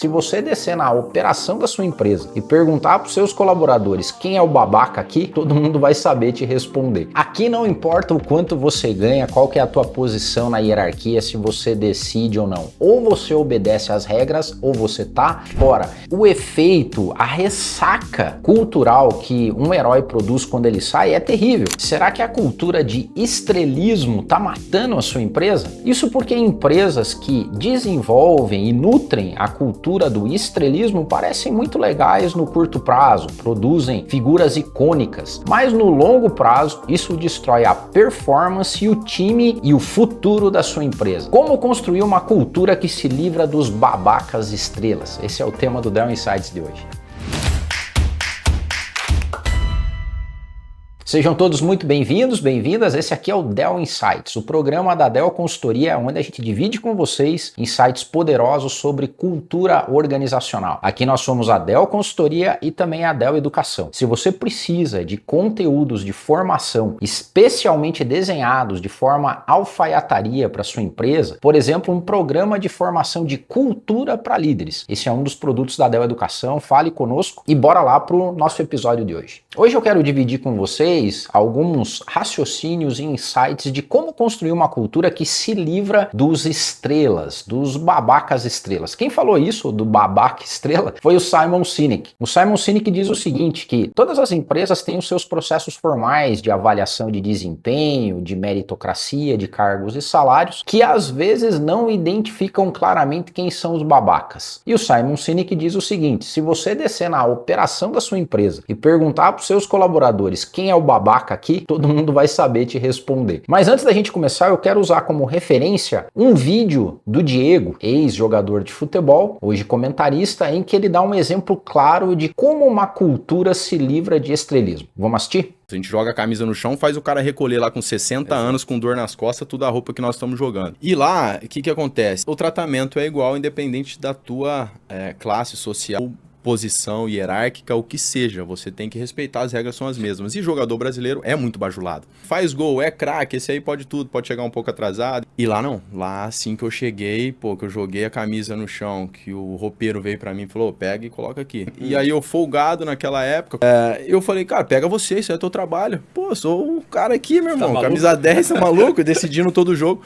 Se você descer na operação da sua empresa e perguntar para os seus colaboradores quem é o babaca aqui, todo mundo vai saber te responder. Aqui não importa o quanto você ganha, qual que é a tua posição na hierarquia, se você decide ou não. Ou você obedece às regras ou você tá fora. O efeito, a ressaca cultural que um herói produz quando ele sai é terrível. Será que a cultura de estrelismo tá matando a sua empresa? Isso porque empresas que desenvolvem e nutrem a cultura do estrelismo parecem muito legais no curto prazo, produzem figuras icônicas, mas no longo prazo isso destrói a performance, o time e o futuro da sua empresa. Como construir uma cultura que se livra dos babacas estrelas? Esse é o tema do Dell Insights de hoje. Sejam todos muito bem-vindos, bem-vindas. Esse aqui é o Dell Insights, o programa da Dell Consultoria, onde a gente divide com vocês insights poderosos sobre cultura organizacional. Aqui nós somos a Dell Consultoria e também a Dell Educação. Se você precisa de conteúdos de formação especialmente desenhados de forma alfaiataria para sua empresa, por exemplo, um programa de formação de cultura para líderes. Esse é um dos produtos da Dell Educação. Fale conosco e bora lá para o nosso episódio de hoje. Hoje eu quero dividir com vocês alguns raciocínios e insights de como construir uma cultura que se livra dos estrelas, dos babacas estrelas. Quem falou isso, do babaca estrela, foi o Simon Sinek. O Simon Sinek diz o seguinte, que todas as empresas têm os seus processos formais de avaliação de desempenho, de meritocracia, de cargos e salários, que às vezes não identificam claramente quem são os babacas. E o Simon Sinek diz o seguinte, se você descer na operação da sua empresa e perguntar para os seus colaboradores quem é o babaca aqui, todo mundo vai saber te responder. Mas antes da gente começar, eu quero usar como referência um vídeo do Diego, ex-jogador de futebol, hoje comentarista, em que ele dá um exemplo claro de como uma cultura se livra de estrelismo. Vamos assistir? A gente joga a camisa no chão, faz o cara recolher lá com 60 anos, com dor nas costas, tudo a roupa que nós estamos jogando. E lá, o que acontece? O tratamento é igual, independente da tua classe social, posição hierárquica, o que seja, você tem que respeitar, as regras são as mesmas. E jogador brasileiro é muito bajulado. Faz gol, é craque, esse aí pode tudo, pode chegar um pouco atrasado. E lá não, lá assim que eu cheguei, que eu joguei a camisa no chão, que o roupeiro veio pra mim e falou, pega e coloca aqui. E aí eu folgado naquela época, eu falei, cara, pega você, isso é teu trabalho. Pô, sou o cara aqui, meu irmão, tá camisa 10, tá maluco, decidindo todo o jogo.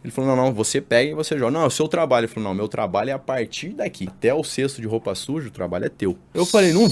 Ele falou, não, você pega e você joga. Não, é o seu trabalho. Ele falou, não, meu trabalho é a partir daqui. Até o cesto de roupa suja, o trabalho é teu. Eu falei, não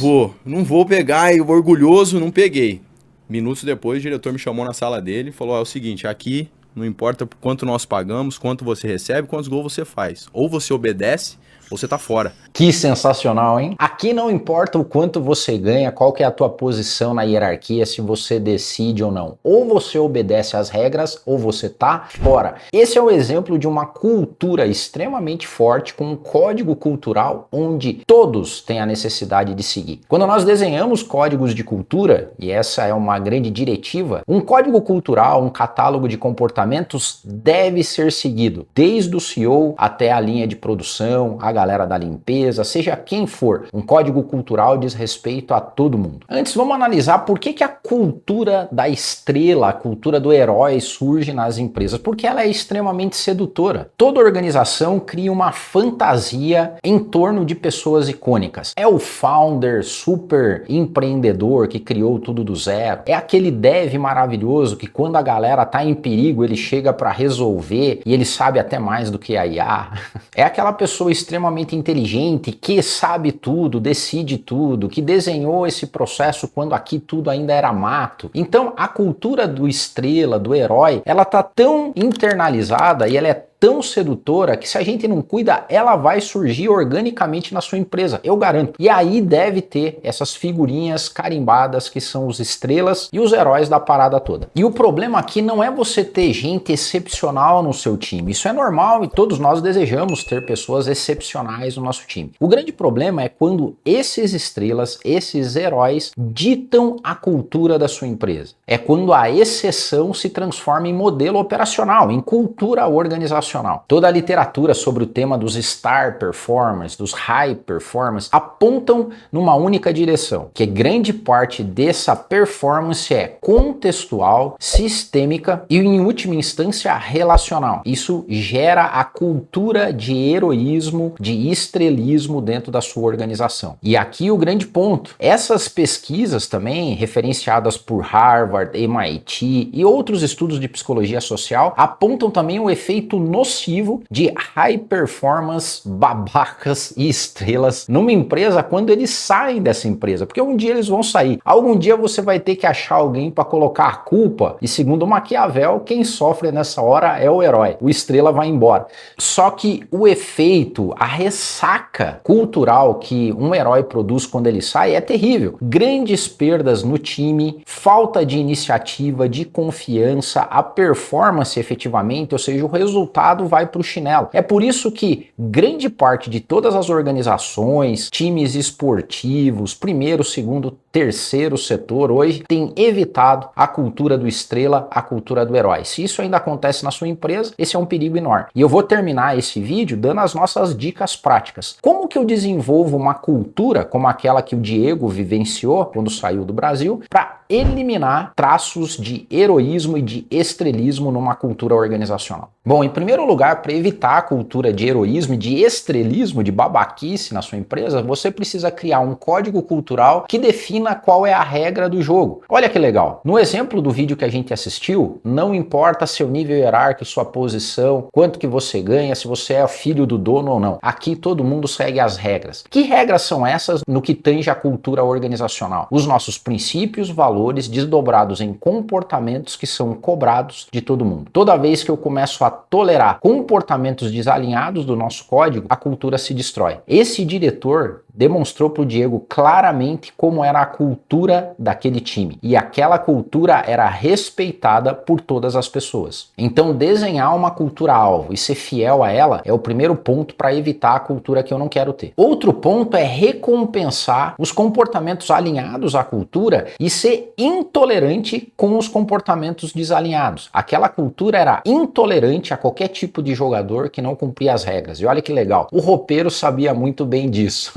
vou pegar, e orgulhoso, não peguei. Minutos depois, o diretor me chamou na sala dele e falou, é o seguinte, aqui não importa quanto nós pagamos, quanto você recebe, quantos gols você faz. Ou você obedece, ou você tá fora. Que sensacional, hein? Aqui não importa o quanto você ganha, qual que é a tua posição na hierarquia, se você decide ou não. Ou você obedece às regras, ou você tá fora. Esse é o exemplo de uma cultura extremamente forte, com um código cultural onde todos têm a necessidade de seguir. Quando nós desenhamos códigos de cultura, e essa é uma grande diretiva, um código cultural, um catálogo de comportamentos deve ser seguido, desde o CEO até a linha de produção, a galera da limpeza, seja quem for. Um código cultural diz respeito a todo mundo. Antes, vamos analisar por que a cultura da estrela, a cultura do herói surge nas empresas. Porque ela é extremamente sedutora. Toda organização cria uma fantasia em torno de pessoas icônicas. É o founder super empreendedor que criou tudo do zero. É aquele dev maravilhoso que quando a galera tá em perigo, ele chega para resolver e ele sabe até mais do que a IA. É aquela pessoa extremamente inteligente, que sabe tudo, decide tudo, que desenhou esse processo quando aqui tudo ainda era mato. Então a cultura do estrela, do herói, ela tá tão internalizada e ela é tão sedutora que se a gente não cuida, ela vai surgir organicamente na sua empresa, eu garanto. E aí deve ter essas figurinhas carimbadas que são os estrelas e os heróis da parada toda. E o problema aqui não é você ter gente excepcional no seu time, isso é normal e todos nós desejamos ter pessoas excepcionais no nosso time. O grande problema é quando esses estrelas, esses heróis ditam a cultura da sua empresa. É quando a exceção se transforma em modelo operacional, em cultura organizacional. organizacional. Toda a literatura sobre o tema dos star performers, dos high performers, apontam numa única direção, que grande parte dessa performance é contextual, sistêmica e, em última instância, relacional. Isso gera a cultura de heroísmo, de estrelismo dentro da sua organização. E aqui o grande ponto, essas pesquisas também, referenciadas por Harvard, MIT e outros estudos de psicologia social, apontam também o efeito nocivo de high performance, babacas e estrelas numa empresa quando eles saem dessa empresa, porque um dia eles vão sair. Algum dia você vai ter que achar alguém para colocar a culpa, e segundo Maquiavel, quem sofre nessa hora é o herói. O estrela vai embora. Só que o efeito, a ressaca cultural que um herói produz quando ele sai é terrível. Grandes perdas no time, falta de iniciativa, de confiança, a performance efetivamente, ou seja, o resultado vai para o chinelo. É por isso que grande parte de todas as organizações, times esportivos, primeiro, segundo, terceiro setor hoje tem evitado a cultura do estrela, a cultura do herói. Se isso ainda acontece na sua empresa, esse é um perigo enorme. E eu vou terminar esse vídeo dando as nossas dicas práticas. Como que eu desenvolvo uma cultura como aquela que o Diego vivenciou quando saiu do Brasil para eliminar traços de heroísmo e de estrelismo numa cultura organizacional? Bom, em primeiro lugar, para evitar a cultura de heroísmo e de estrelismo, de babaquice na sua empresa, você precisa criar um código cultural que defina qual é a regra do jogo. Olha que legal. No exemplo do vídeo que a gente assistiu, não importa seu nível hierárquico, sua posição, quanto que você ganha, se você é filho do dono ou não. Aqui todo mundo segue as regras. Que regras são essas no que tange a cultura organizacional? Os nossos princípios, valores desdobrados em comportamentos que são cobrados de todo mundo. Toda vez que eu começo a tolerar comportamentos desalinhados do nosso código, a cultura se destrói. Esse diretor demonstrou para o Diego claramente como era a cultura daquele time. E aquela cultura era respeitada por todas as pessoas. Então, desenhar uma cultura-alvo e ser fiel a ela é o primeiro ponto para evitar a cultura que eu não quero ter. Outro ponto é recompensar os comportamentos alinhados à cultura e ser intolerante com os comportamentos desalinhados. Aquela cultura era intolerante a qualquer tipo de jogador que não cumpria as regras. E olha que legal, o roupeiro sabia muito bem disso.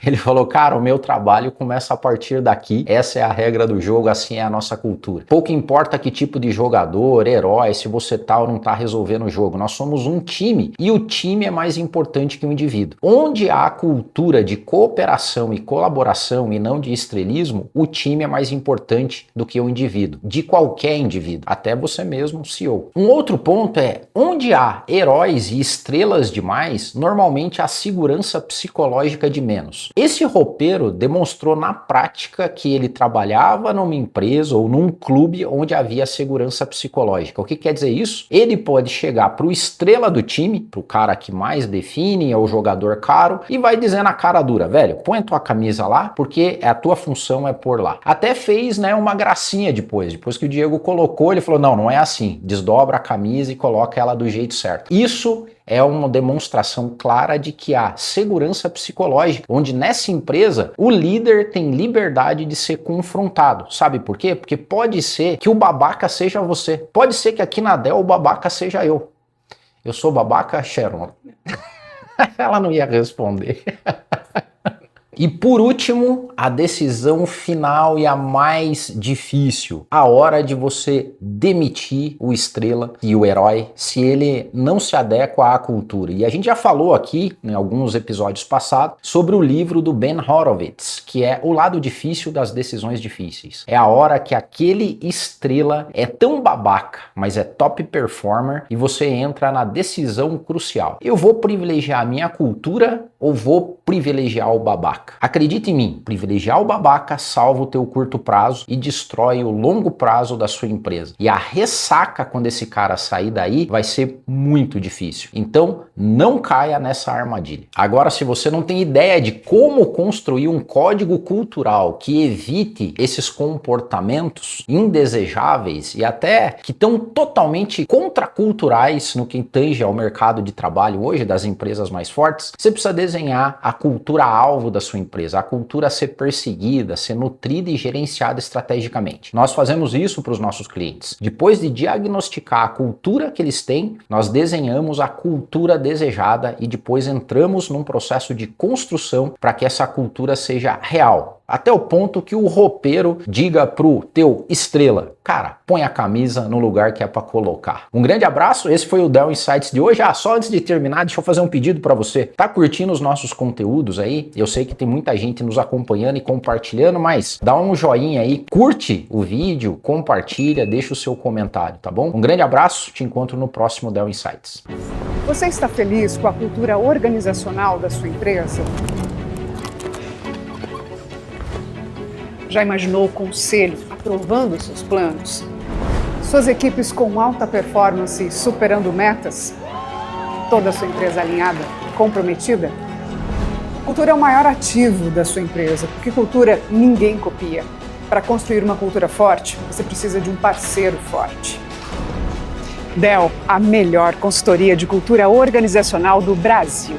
Ele falou, cara, o meu trabalho começa a partir daqui, essa é a regra do jogo, assim é a nossa cultura. Pouco importa que tipo de jogador, herói, se você tá ou não tá resolvendo o jogo, nós somos um time e o time é mais importante que o indivíduo. Onde há a cultura de cooperação e colaboração e não de estrelismo, o time é mais importante do que o indivíduo, de qualquer indivíduo, até você mesmo, CEO. Um outro ponto é, onde há heróis e estrelas demais, normalmente há segurança psicológica de menos. Esse roupeiro demonstrou na prática que ele trabalhava numa empresa ou num clube onde havia segurança psicológica. O que quer dizer isso? Ele pode chegar para o estrela do time, para o cara que mais define, é o jogador caro, e vai dizer na cara dura, velho, põe a tua camisa lá, porque a tua função é pôr lá. Até fez, né, uma gracinha depois que o Diego colocou, ele falou, não é assim, desdobra a camisa e coloca ela do jeito certo. Isso é uma demonstração clara de que há segurança psicológica, onde nessa empresa o líder tem liberdade de ser confrontado. Sabe por quê? Porque pode ser que o babaca seja você. Pode ser que aqui na Dell o babaca seja eu. Eu sou babaca, Sharon? Ela não ia responder. E por último, a decisão final e a mais difícil, a hora de você demitir o estrela e o herói se ele não se adequa à cultura. E a gente já falou aqui, em alguns episódios passados, sobre o livro do Ben Horowitz, que é O Lado Difícil das Decisões Difíceis. É a hora que aquele estrela é tão babaca, mas é top performer e você entra na decisão crucial. Eu vou privilegiar a minha cultura ou vou privilegiar o babaca? Acredite em mim, privilegiar o babaca salva o teu curto prazo e destrói o longo prazo da sua empresa. E a ressaca quando esse cara sair daí vai ser muito difícil. Então, não caia nessa armadilha. Agora, se você não tem ideia de como construir um código cultural que evite esses comportamentos indesejáveis e até que estão totalmente contraculturais no que tange ao mercado de trabalho hoje das empresas mais fortes, você precisa desenhar a cultura-alvo da sua empresa, a cultura a ser perseguida, ser nutrida e gerenciada estrategicamente. Nós fazemos isso para os nossos clientes. Depois de diagnosticar a cultura que eles têm, nós desenhamos a cultura desejada e depois entramos num processo de construção para que essa cultura seja real. Até o ponto que o roupeiro diga pro teu estrela, cara, põe a camisa no lugar que é para colocar. Um grande abraço, esse foi o Dell Insights de hoje. Só antes de terminar, deixa eu fazer um pedido para você. Tá curtindo os nossos conteúdos aí? Eu sei que tem muita gente nos acompanhando e compartilhando, mas dá um joinha aí, curte o vídeo, compartilha, deixa o seu comentário, tá bom? Um grande abraço, te encontro no próximo Dell Insights. Você está feliz com a cultura organizacional da sua empresa? Já imaginou o conselho aprovando seus planos? Suas equipes com alta performance superando metas? Toda a sua empresa alinhada, comprometida? Cultura é o maior ativo da sua empresa, porque cultura ninguém copia. Para construir uma cultura forte, você precisa de um parceiro forte. Dell, a melhor consultoria de cultura organizacional do Brasil.